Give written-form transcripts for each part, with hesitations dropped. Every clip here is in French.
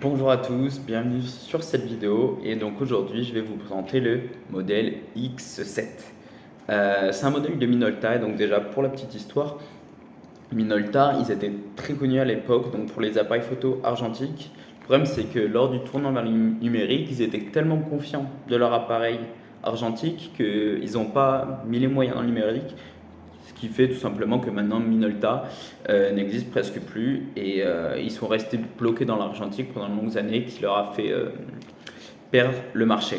Bonjour à tous, bienvenue sur cette vidéo et donc aujourd'hui je vais vous présenter le modèle X7. C'est un modèle de Minolta et donc déjà pour la petite histoire, Minolta ils étaient très connus à l'époque donc pour les appareils photo argentiques. Le problème c'est que lors du tournant vers le numérique ils étaient tellement confiants de leur appareil argentique qu'ils n'ont pas mis les moyens dans le numérique. Ce qui fait tout simplement que maintenant Minolta n'existe presque plus et ils sont restés bloqués dans l'argentique pendant de longues années qui leur a fait perdre le marché.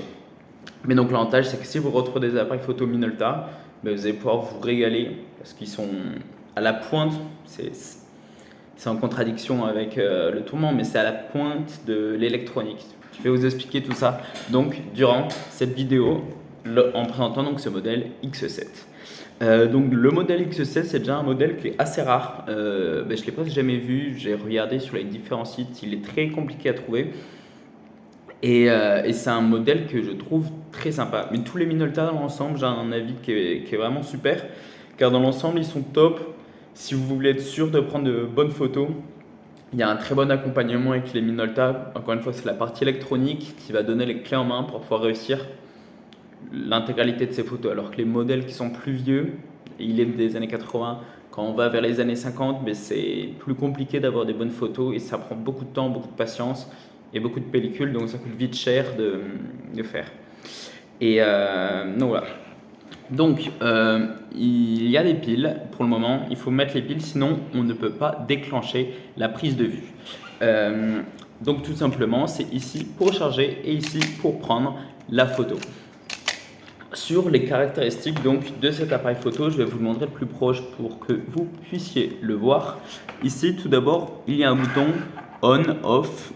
Mais donc l'avantage c'est que si vous retrouvez des appareils photo Minolta, ben, vous allez pouvoir vous régaler parce qu'ils sont à la pointe, c'est en contradiction avec le tourment, mais c'est à la pointe de l'électronique. Je vais vous expliquer tout ça donc durant cette vidéo en présentant donc ce modèle X7. Donc le modèle X7 c'est déjà un modèle qui est assez rare. Je ne l'ai presque jamais vu, j'ai regardé sur les différents sites, il est très compliqué à trouver. Et c'est un modèle que je trouve très sympa. Mais tous les Minolta dans l'ensemble, j'ai un avis qui est vraiment super. Car dans l'ensemble, ils sont top. Si vous voulez être sûr de prendre de bonnes photos, il y a un très bon accompagnement avec les Minolta. Encore une fois, c'est la partie électronique qui va donner les clés en main pour pouvoir réussir l'intégralité de ces photos. Alors que les modèles qui sont plus vieux, il est des années 80, quand on va vers les années 50, mais c'est plus compliqué d'avoir des bonnes photos et ça prend beaucoup de temps, beaucoup de patience et beaucoup de pellicules, donc ça coûte vite cher de faire. Et donc voilà. Donc il y a des piles pour le moment, il faut mettre les piles, sinon on ne peut pas déclencher la prise de vue. Donc tout simplement, c'est ici pour charger et ici pour prendre la photo. Sur les caractéristiques donc de cet appareil photo, je vais vous le montrer de plus proche pour que vous puissiez le voir. Ici, tout d'abord, il y a un bouton on, off,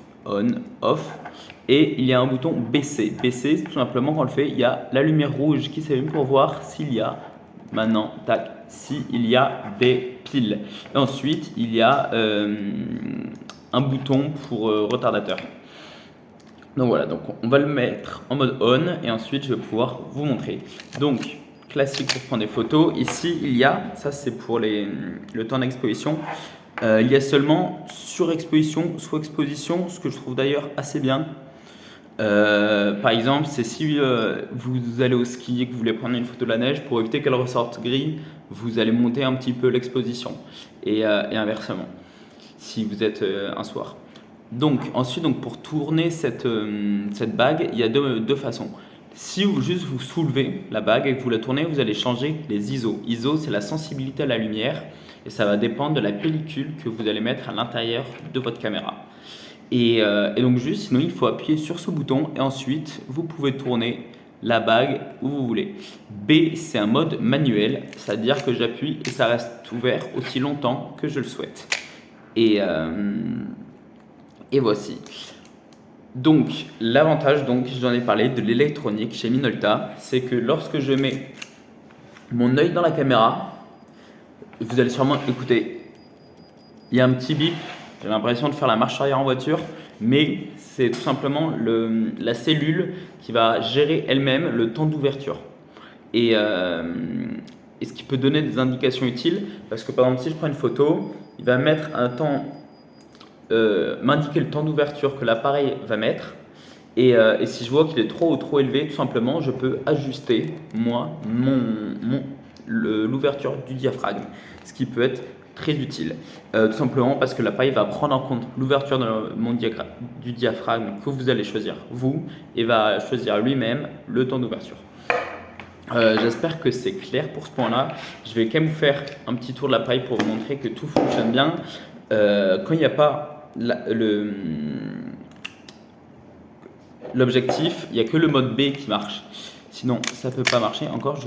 et il y a un bouton baisser. Baisser, tout simplement, quand on le fait, il y a la lumière rouge qui s'allume pour voir s'il y a, maintenant, tac, s'il y a des piles. Et ensuite, il y a un bouton pour retardateur. Donc voilà, donc on va le mettre en mode on et ensuite je vais pouvoir vous montrer. Donc classique pour prendre des photos. Ici il y a, ça c'est pour le temps d'exposition, il y a seulement surexposition, sous-exposition, ce que je trouve d'ailleurs assez bien. Par exemple, c'est si vous allez au ski et que vous voulez prendre une photo de la neige, pour éviter qu'elle ressorte gris, vous allez monter un petit peu l'exposition et inversement, si vous êtes un soir. Donc ensuite, pour tourner cette bague, il y a deux façons. Si vous soulevez la bague et que vous la tournez, vous allez changer les ISO. ISO, c'est la sensibilité à la lumière et ça va dépendre de la pellicule que vous allez mettre à l'intérieur de votre caméra. Et donc sinon il faut appuyer sur ce bouton et ensuite vous pouvez tourner la bague où vous voulez. B, c'est un mode manuel, c'est-à-dire que j'appuie et ça reste ouvert aussi longtemps que je le souhaite. Et voici. Donc l'avantage, j'en ai parlé, de l'électronique chez Minolta, c'est que lorsque je mets mon œil dans la caméra, vous allez sûrement écouter, il y a un petit bip, j'ai l'impression de faire la marche arrière en voiture, mais c'est tout simplement la cellule qui va gérer elle-même le temps d'ouverture. Et ce qui peut donner des indications utiles, parce que par exemple si je prends une photo, il va mettre un temps, m'indiquer le temps d'ouverture que l'appareil va mettre. Et si je vois qu'il est trop ou trop élevé, tout simplement, je peux ajuster moi l'ouverture du diaphragme, ce qui peut être très utile. Tout simplement parce que l'appareil va prendre en compte l'ouverture du diaphragme que vous allez choisir vous et va choisir lui-même le temps d'ouverture. J'espère que c'est clair pour ce point-là. Je vais quand même vous faire un petit tour de l'appareil pour vous montrer que tout fonctionne bien. Quand il n'y a pas l'objectif, il n'y a que le mode B qui marche. Sinon, ça ne peut pas marcher. Encore,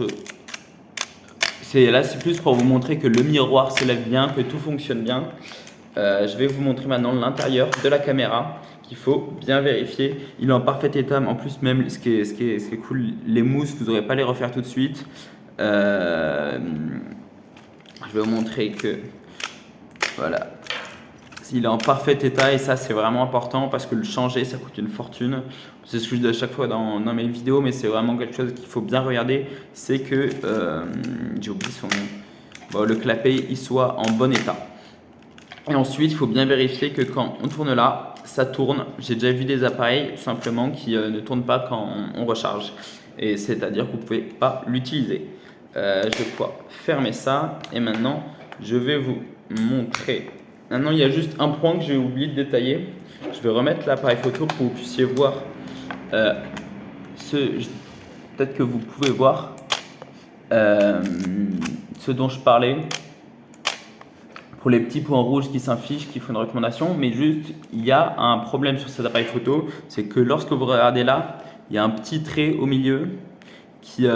là, c'est plus pour vous montrer que le miroir se lève bien, que tout fonctionne bien. Je vais vous montrer maintenant l'intérieur de la caméra qu'il faut bien vérifier. Il est en parfait état, mais en plus même, ce qui est cool, les mousses, vous n'aurez pas à les refaire tout de suite. Je vais vous montrer que, voilà, il est en parfait état et ça c'est vraiment important parce que le changer ça coûte une fortune. C'est ce que je dis à chaque fois dans mes vidéos, mais c'est vraiment quelque chose qu'il faut bien regarder. C'est que, j'ai oublié son nom, le clapet il soit en bon état. Et ensuite il faut bien vérifier que quand on tourne là, ça tourne. J'ai déjà vu des appareils tout simplement qui ne tournent pas quand on recharge. Et c'est-à-dire que vous ne pouvez pas l'utiliser. Je vais pouvoir fermer ça. Et maintenant, je vais vous montrer. Maintenant, il y a juste un point que j'ai oublié de détailler. Je vais remettre l'appareil photo pour que vous puissiez voir peut-être que vous pouvez voir ce dont je parlais. Pour les petits points rouges qui s'affichent, qui font une recommandation, mais juste, il y a un problème sur cet appareil photo, c'est que lorsque vous regardez là, il y a un petit trait au milieu qui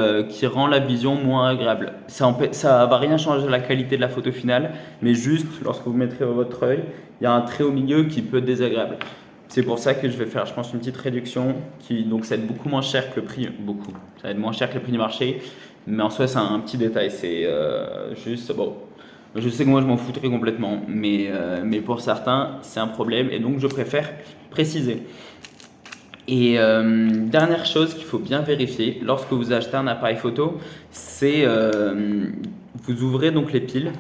rend la vision moins agréable. Ça ne va rien changer à la qualité de la photo finale, mais juste, lorsque vous mettrez votre œil, il y a un trait au milieu qui peut être désagréable. C'est pour ça que je vais faire, je pense, une petite réduction donc ça va être beaucoup moins cher que le prix, ça va être moins cher que le prix du marché, mais en soi, c'est un petit détail, c'est juste, bon. Je sais que moi je m'en foutrais complètement, mais pour certains c'est un problème et donc je préfère préciser. Et dernière chose qu'il faut bien vérifier lorsque vous achetez un appareil photo, c'est vous ouvrez donc les piles.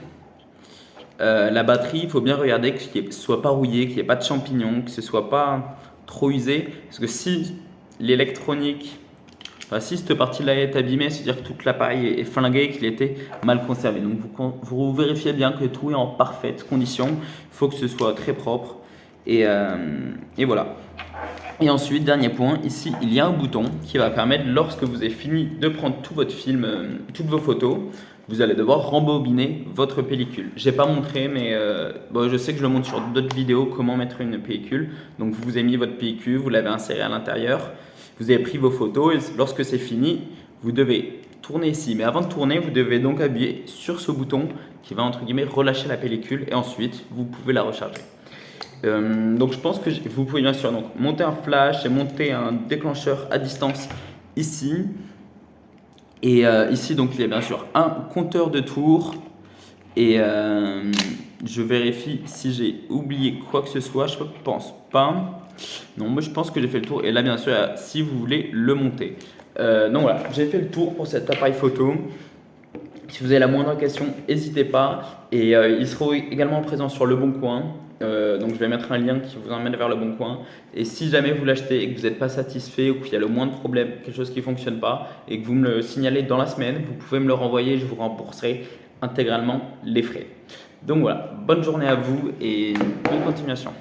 La batterie, il faut bien regarder qu'il ne soit pas rouillé, qu'il n'y ait pas de champignons, que ce ne soit pas trop usé. Parce que si l'électronique, si cette partie-là est abîmée, c'est-à-dire que tout l'appareil est flingué et qu'il était mal conservé. Donc vous vérifiez bien que tout est en parfaite condition. Il faut que ce soit très propre. Et voilà. Et ensuite, dernier point, ici, il y a un bouton qui va permettre, lorsque vous avez fini de prendre tout votre film, toutes vos photos, vous allez devoir rembobiner votre pellicule. Je n'ai pas montré, mais je sais que je le montre sur d'autres vidéos, comment mettre une pellicule. Donc, vous avez mis votre pellicule, vous l'avez insérée à l'intérieur, vous avez pris vos photos et lorsque c'est fini, vous devez tourner ici. Mais avant de tourner, vous devez donc appuyer sur ce bouton qui va, entre guillemets, relâcher la pellicule et ensuite, vous pouvez la recharger. Donc je pense que vous pouvez bien sûr donc monter un flash et monter un déclencheur à distance ici. Et ici donc il y a bien sûr un compteur de tours. Et je vérifie si j'ai oublié quoi que ce soit. Je pense pas. Non, moi je pense que j'ai fait le tour. Et là bien sûr si vous voulez le monter. Donc voilà, j'ai fait le tour pour cet appareil photo. Si vous avez la moindre question, n'hésitez pas. Et il sera également présent sur Le Bon Coin. Donc je vais mettre un lien qui vous emmène vers Le Bon Coin. Et si jamais vous l'achetez et que vous n'êtes pas satisfait ou qu'il y a le moindre problème, quelque chose qui ne fonctionne pas, et que vous me le signalez dans la semaine, vous pouvez me le renvoyer, je vous rembourserai intégralement les frais. Donc voilà, bonne journée à vous et bonne continuation.